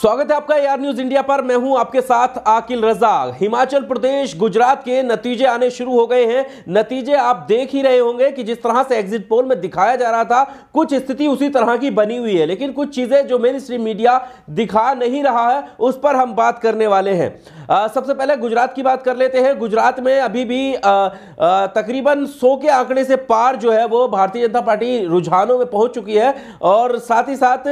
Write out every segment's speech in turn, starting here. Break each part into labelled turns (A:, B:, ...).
A: स्वागत है आपका AR न्यूज इंडिया पर। मैं हूं आपके साथ आकिल रजा। हिमाचल प्रदेश, गुजरात के नतीजे आने शुरू हो गए हैं। नतीजे आप देख ही रहे होंगे कि जिस तरह से एग्जिट पोल में दिखाया जा रहा था, कुछ स्थिति उसी तरह की बनी हुई है, लेकिन कुछ चीजें जो मेन स्ट्रीम मीडिया दिखा नहीं रहा है उस पर हम बात करने वाले हैं। सबसे पहले गुजरात की बात कर लेते हैं। गुजरात में अभी भी तकरीबन 100 के आंकड़े से पार जो है वो भारतीय जनता पार्टी रुझानों में पहुंच चुकी है, और साथ ही साथ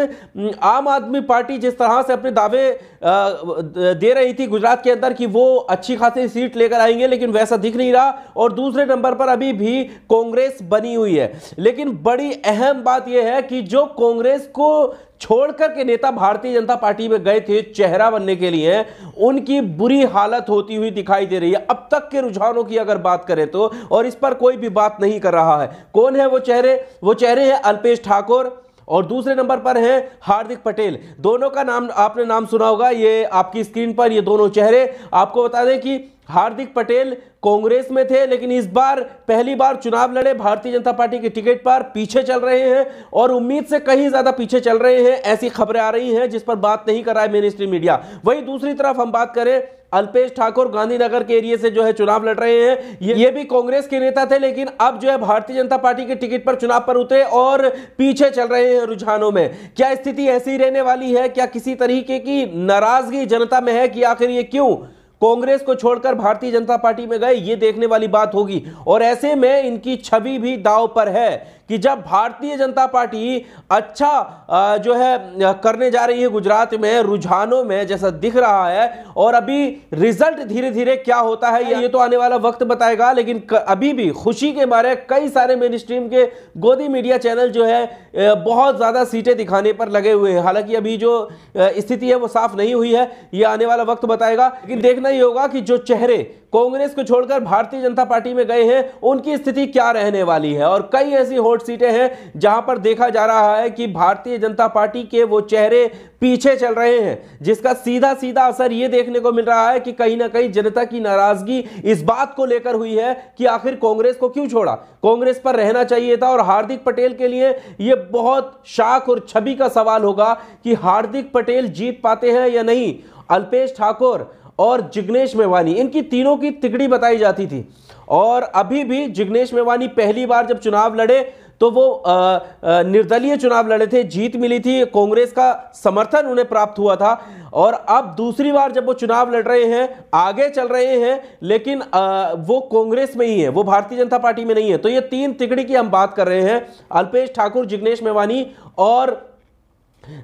A: आम आदमी पार्टी जिस तरह से अपने दावे दे रही थी गुजरात के अंदर कि वो अच्छी खासी सीट लेकर आएंगे, लेकिन वैसा दिख नहीं रहा। और दूसरे नंबर पर अभी भी कांग्रेस बनी हुई है। लेकिन बड़ी अहम बात यह है कि जो कांग्रेस को छोड़कर के नेता भारतीय जनता पार्टी में गए थे चेहरा बनने के लिए, उनकी बुरी हालत होती हुई दिखाई दे रही है अब तक के रुझानों की अगर बात करें तो। और इस पर कोई भी बात नहीं कर रहा है। कौन है वो चेहरे? वो चेहरे हैं अल्पेश ठाकुर, और दूसरे नंबर पर है हार्दिक पटेल। दोनों का नाम आपने सुना होगा, ये आपकी स्क्रीन पर ये दोनों चेहरे। आपको बता दें कि हार्दिक पटेल कांग्रेस में थे, लेकिन इस बार पहली बार चुनाव लड़े भारतीय जनता पार्टी के टिकट पर, पीछे चल रहे हैं और उम्मीद से कहीं ज्यादा पीछे चल रहे हैं, ऐसी खबरें आ रही हैं जिस पर बात नहीं कर रहा है मेन स्ट्रीम मीडिया। वहीं दूसरी तरफ हम बात करें, अल्पेश ठाकुर गांधीनगर के एरिया से जो है चुनाव लड़ रहे हैं। ये भी कांग्रेस के नेता थे, लेकिन अब जो है भारतीय जनता पार्टी के टिकट पर चुनाव पर उतरे और पीछे चल रहे हैं रुझानों में। क्या स्थिति ऐसी रहने वाली है? क्या किसी तरीके की नाराजगी जनता में है कि आखिर ये क्यों कांग्रेस को छोड़कर भारतीय जनता पार्टी में गए? ये देखने वाली बात होगी। और ऐसे में इनकी छवि भी दांव पर है कि जब भारतीय जनता पार्टी अच्छा जो है करने जा रही है गुजरात में, रुझानों में जैसा दिख रहा है, और अभी रिजल्ट धीरे धीरे क्या होता है ये तो आने वाला वक्त बताएगा। लेकिन अभी भी खुशी के मारे कई सारे मेन स्ट्रीम के गोदी मीडिया चैनल जो है बहुत ज्यादा सीटें दिखाने पर लगे हुए हैं। हालांकि अभी जो स्थिति है वो साफ नहीं हुई है, ये आने वाला वक्त बताएगा। लेकिन देखना ही होगा कि जो चेहरे कांग्रेस को छोड़कर भारतीय जनता पार्टी में गए हैं उनकी स्थिति क्या रहने वाली है। और कई ऐसी हॉट सीटें हैं जहां पर देखा जा रहा है कि भारतीय जनता पार्टी के वो चेहरे पीछे चल रहे हैं, जिसका सीधा सीधा असर ये देखने को मिल रहा है कि कहीं ना कहीं जनता की नाराजगी इस बात को लेकर हुई है कि आखिर कांग्रेस को क्यों छोड़ा, कांग्रेस पर रहना चाहिए था। और हार्दिक पटेल के लिए यह बहुत शाख और छवि का सवाल होगा कि हार्दिक पटेल जीत पाते हैं या नहीं। अल्पेश ठाकुर और जिग्नेश मेवानी, इनकी तीनों की तिकड़ी बताई जाती थी, और अभी भी जिग्नेश मेवानी पहली बार जब चुनाव लड़े तो वो निर्दलीय चुनाव लड़े थे, जीत मिली थी, कांग्रेस का समर्थन उन्हें प्राप्त हुआ था। और अब दूसरी बार जब वो चुनाव लड़ रहे हैं, आगे चल रहे हैं, लेकिन वो कांग्रेस में ही है, वो भारतीय जनता पार्टी में नहीं है। तो ये तीन तिकड़ी की हम बात कर रहे हैं, अल्पेश ठाकुर, जिग्नेश मेवानी और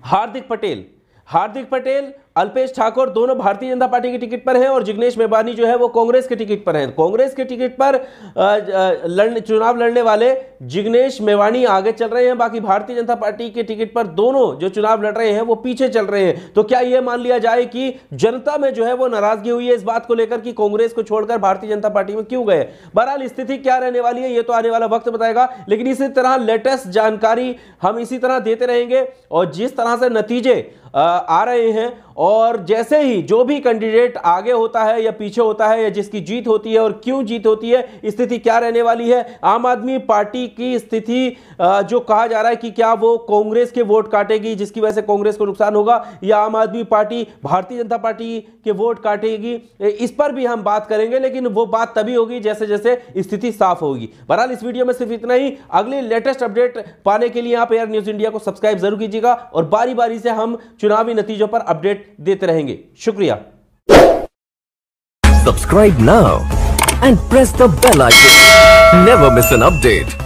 A: हार्दिक पटेल। हार्दिक पटेल, अल्पेश ठाकुर दोनों भारतीय जनता पार्टी के टिकट पर हैं, और जिग्नेश मेवानी जो है वो कांग्रेस के टिकट पर हैं। कांग्रेस के टिकट पर चुनाव लड़ने वाले जिग्नेश मेवानी आगे चल रहे हैं, बाकी भारतीय जनता पार्टी के टिकट पर दोनों जो चुनाव लड़ रहे हैं वो पीछे चल रहे हैं। तो क्या यह मान लिया जाए कि जनता में जो है वो नाराजगी हुई है इस बात को लेकर कि कांग्रेस को छोड़कर भारतीय जनता पार्टी में क्यों गए? बहरहाल स्थिति क्या रहने वाली है ये तो आने वाला वक्त बताएगा। लेकिन इसी तरह लेटेस्ट जानकारी हम इसी तरह देते रहेंगे, और जिस तरह से नतीजे आ रहे हैं, और जैसे ही जो भी कैंडिडेट आगे होता है या पीछे होता है, या जिसकी जीत होती है और क्यों जीत होती है, स्थिति क्या रहने वाली है। आम आदमी पार्टी की स्थिति जो कहा जा रहा है कि क्या वो कांग्रेस के वोट काटेगी जिसकी वजह से कांग्रेस को नुकसान होगा, या आम आदमी पार्टी भारतीय जनता पार्टी के वोट काटेगी, इस पर भी हम बात करेंगे। लेकिन वो बात तभी होगी जैसे जैसे स्थिति साफ होगी। बहरहाल इस वीडियो में सिर्फ इतना ही। अगली लेटेस्ट अपडेट पाने के लिए आप AR न्यूज इंडिया को सब्सक्राइब जरूर कीजिएगा, और बारी बारी से हम चुनावी नतीजों पर अपडेट देते रहेंगे। शुक्रिया।
B: Subscribe now and press the bell icon. Never miss an update.